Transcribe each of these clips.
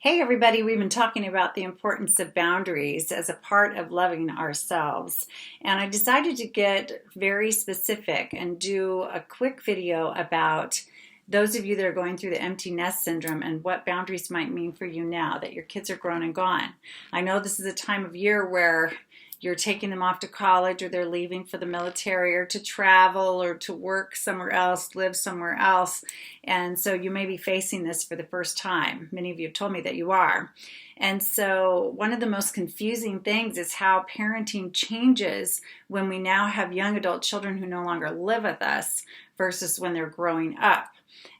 Hey everybody, we've been talking about the importance of boundaries as a part of loving ourselves. And I decided to get very specific and do a quick video about those of you that are going through the empty nest syndrome and what boundaries might mean for you now that your kids are grown and gone. I know this is a time of year where you're taking them off to college or they're leaving for the military or to travel or to work somewhere else, live somewhere else. And so you may be facing this for the first time. Many of you have told me that you are. And so one of the most confusing things is how parenting changes when we now have young adult children who no longer live with us versus when they're growing up.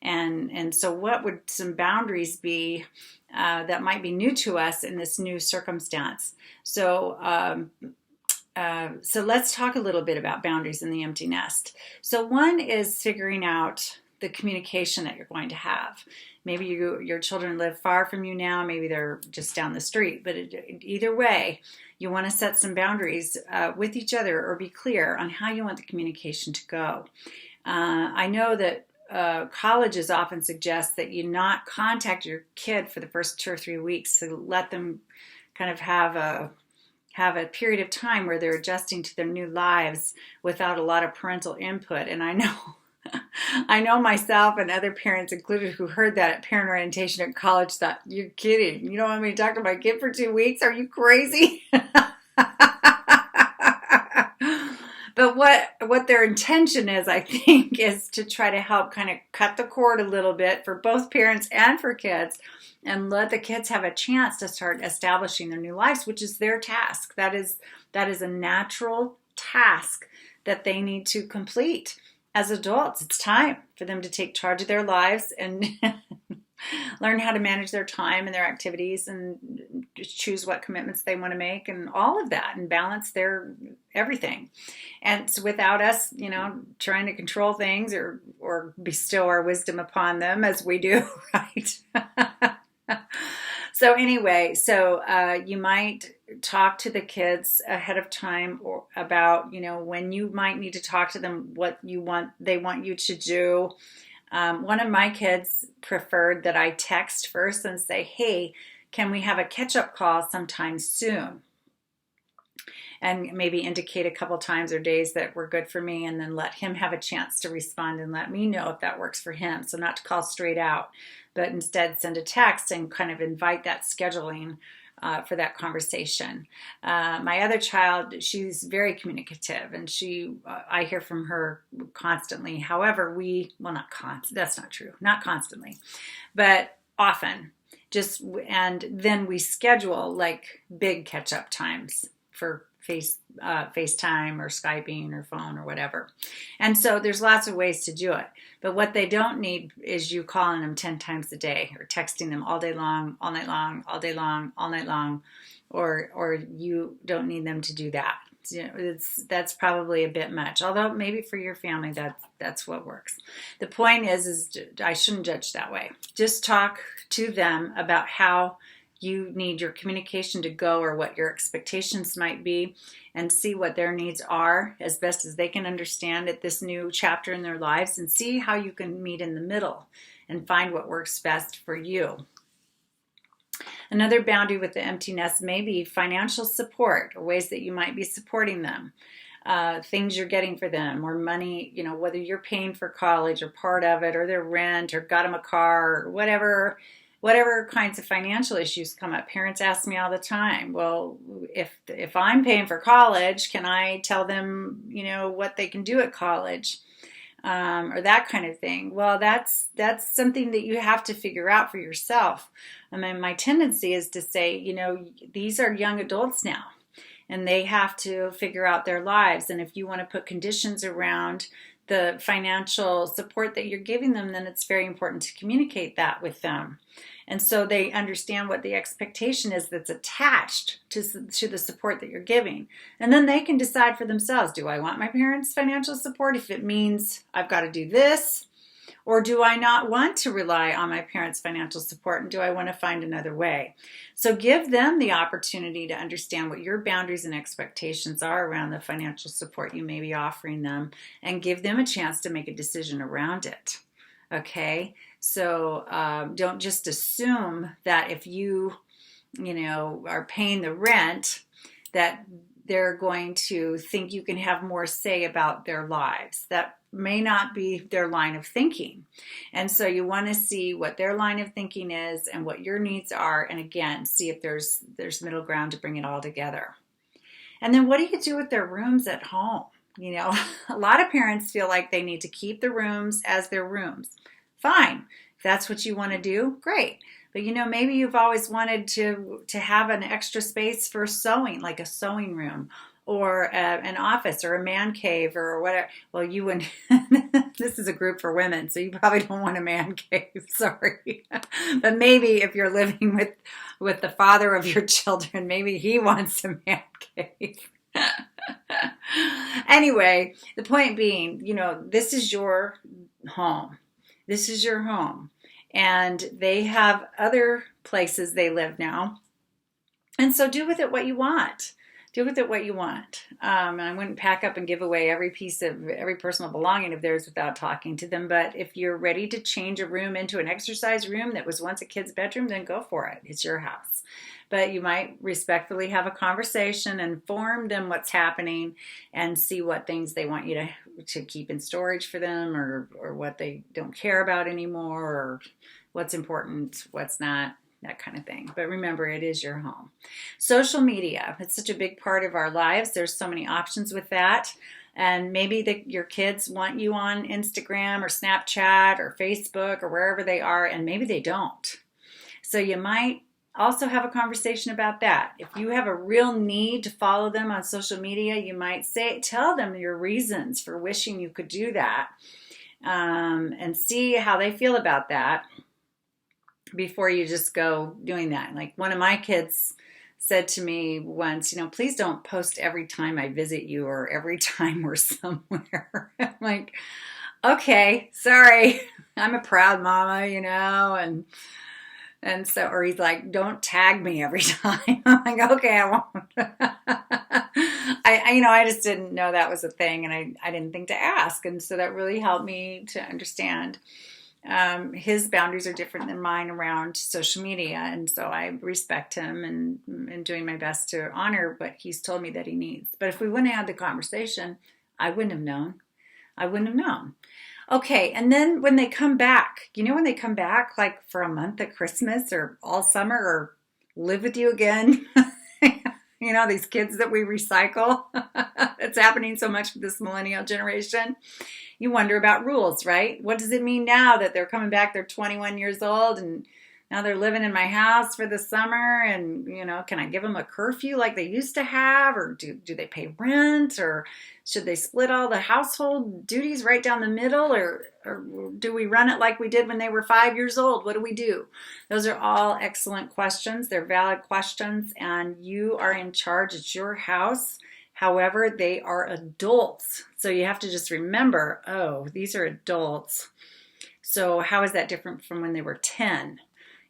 And so what would some boundaries be that might be new to us in this new circumstance? So let's talk a little bit about boundaries in the empty nest. So one is figuring out the communication that you're going to have. Maybe your children live far from you now, maybe they're just down the street, but either way, you want to set some boundaries with each other or be clear on how you want the communication to go. I know that colleges often suggest that you not contact your kid for the first 2 or 3 weeks to let them kind of have a period of time where they're adjusting to their new lives without a lot of parental input. And I know I know myself and other parents included who heard that at parent orientation at college thought, you're kidding. You don't want me to talk to my kid for 2 weeks? Are you crazy? But what their intention is, I think, is to try to help kind of cut the cord a little bit for both parents and for kids and let the kids have a chance to start establishing their new lives, which is their task. That is a natural task that they need to complete as adults. It's time for them to take charge of their lives and learn how to manage their time and their activities and choose what commitments they want to make and all of that and balance their everything. And so without us, trying to control things or bestow our wisdom upon them as we do, right? So anyway, you might talk to the kids ahead of time or about, when you might need to talk to them, what they want you to do. One of my kids preferred that I text first and say, hey, can we have a catch-up call sometime soon? And maybe indicate a couple times or days that were good for me and then let him have a chance to respond and let me know if that works for him. So not to call straight out, but instead send a text and kind of invite that scheduling for that conversation. My other child, she's very communicative and I hear from her constantly. However, that's not true. Not constantly, but often and then we schedule like big catch up times for FaceTime or Skyping or phone or whatever. And so there's lots of ways to do it. But what they don't need is you calling them 10 times a day or texting them all day long, all night long, all day long, all night long, or you don't need them to do that. That's probably a bit much. Although maybe for your family that's what works. The point is I shouldn't judge that way. Just talk to them about how you need your communication to go or what your expectations might be and see what their needs are as best as they can understand at this new chapter in their lives and see how you can meet in the middle and find what works best for you. Another boundary with the empty nest may be financial support or ways that you might be supporting them. Things you're getting for them or money, whether you're paying for college or part of it or their rent or got them a car or whatever kinds of financial issues come up. Parents ask me all the time, well, if I'm paying for college, can I tell them, what they can do at college? Or that kind of thing. Well, that's something that you have to figure out for yourself. I mean, my tendency is to say, these are young adults now and they have to figure out their lives. And if you want to put conditions around the financial support that you're giving them, then it's very important to communicate that with them. And so they understand what the expectation is that's attached to the support that you're giving. And then they can decide for themselves, do I want my parents' financial support if it means I've got to do this? Or do I not want to rely on my parents' financial support and do I want to find another way? So give them the opportunity to understand what your boundaries and expectations are around the financial support you may be offering them and give them a chance to make a decision around it. Okay? So don't just assume that if you are paying the rent, that they're going to think you can have more say about their lives. That may not be their line of thinking. And so you want to see what their line of thinking is and what your needs are. And again, see if there's middle ground to bring it all together. And then what do you do with their rooms at home? A lot of parents feel like they need to keep the rooms as their rooms. Fine. If that's what you want to do, great. But maybe you've always wanted to have an extra space for sewing, like a sewing room or an office or a man cave or whatever. Well, you wouldn't. This is a group for women, so you probably don't want a man cave. Sorry. But maybe if you're living with the father of your children, maybe he wants a man cave. Anyway, the point being, this is your home. This is your home. And they have other places they live now. And so do with it what you want. Do with it what you want. I wouldn't pack up and give away every piece of every personal belonging of theirs without talking to them. But if you're ready to change a room into an exercise room that was once a kid's bedroom, then go for it. It's your house. But you might respectfully have a conversation, inform them what's happening, and see what things they want you to keep in storage for them, or what they don't care about anymore, or what's important, what's not, that kind of thing. But remember, it is your home. Social media, it's such a big part of our lives. There's so many options with that. And maybe your kids want you on Instagram or Snapchat or Facebook or wherever they are, and maybe they don't. So you might also have a conversation about that. If you have a real need to follow them on social media, you might tell them your reasons for wishing you could do that, and see how they feel about that before you just go doing that. Like one of my kids said to me once, please don't post every time I visit you or every time we're somewhere. I'm like, okay, sorry. I'm a proud mama, and so, or he's like, don't tag me every time. I'm like, okay, I won't. I just didn't know that was a thing, and I didn't think to ask. And so that really helped me to understand. His boundaries are different than mine around social media. And so I respect him and doing my best to honor what he's told me that he needs. But if we wouldn't have had the conversation, I wouldn't have known. Okay, and then when they come back, when they come back like for a month at Christmas or all summer or live with you again, these kids that we recycle, it's happening so much with this millennial generation. You wonder about rules, right? What does it mean now that they're coming back, they're 21 years old and now they're living in my house for the summer, and, can I give them a curfew like they used to have, or do they pay rent, or should they split all the household duties right down the middle, or do we run it like we did when they were 5 years old? What do we do? Those are all excellent questions. They're valid questions, and you are in charge. It's your house. However, they are adults. So you have to just remember, these are adults. So how is that different from when they were 10?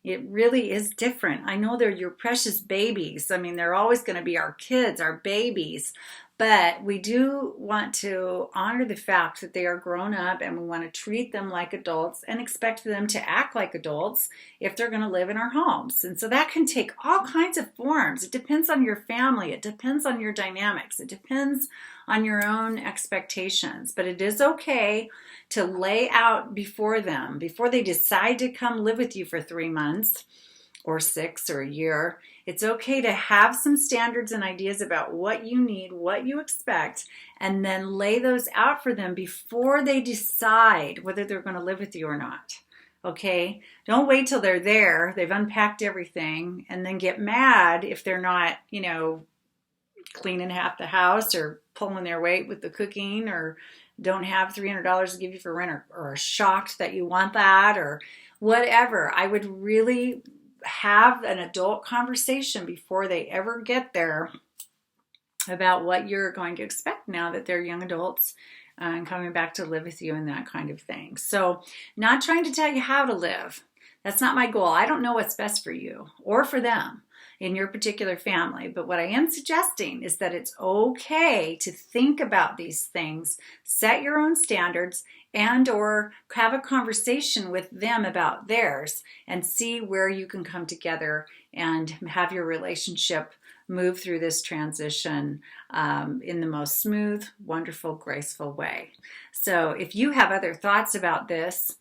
It really is different. I know they're your precious babies. I mean, they're always going to be our kids, our babies. But we do want to honor the fact that they are grown up, and we want to treat them like adults and expect them to act like adults if they're going to live in our homes. And so that can take all kinds of forms. It depends on your family. It depends on your dynamics. It depends on your own expectations. But it is okay to lay out before them, before they decide to come live with you for 3 months or 6 or a year. It's okay to have some standards and ideas about what you need, what you expect, and then lay those out for them before they decide whether they're going to live with you or not. Okay? Don't wait till they're there, they've unpacked everything, and then get mad if they're not, cleaning half the house or pulling their weight with the cooking, or don't have $300 to give you for rent, or are shocked that you want that, or whatever. I would really have an adult conversation before they ever get there about what you're going to expect now that they're young adults and coming back to live with you and that kind of thing. So not trying to tell you how to live. That's not my goal. I don't know what's best for you or for them. in your particular family. But what I am suggesting is that it's okay to think about these things, set your own standards, and or have a conversation with them about theirs and see where you can come together and have your relationship move through this transition in the most smooth, wonderful, graceful way. So if you have other thoughts about this,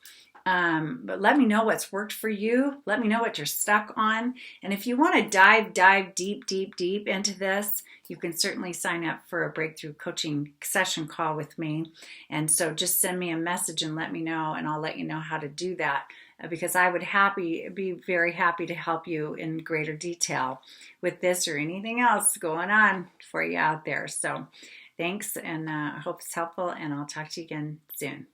but let me know what's worked for you. Let me know what you're stuck on. And if you want to dive deep into this, you can certainly sign up for a breakthrough coaching session call with me. And so just send me a message and let me know, and I'll let you know how to do that, because I would be very happy to help you in greater detail with this or anything else going on for you out there. So thanks, and I hope it's helpful, and I'll talk to you again soon.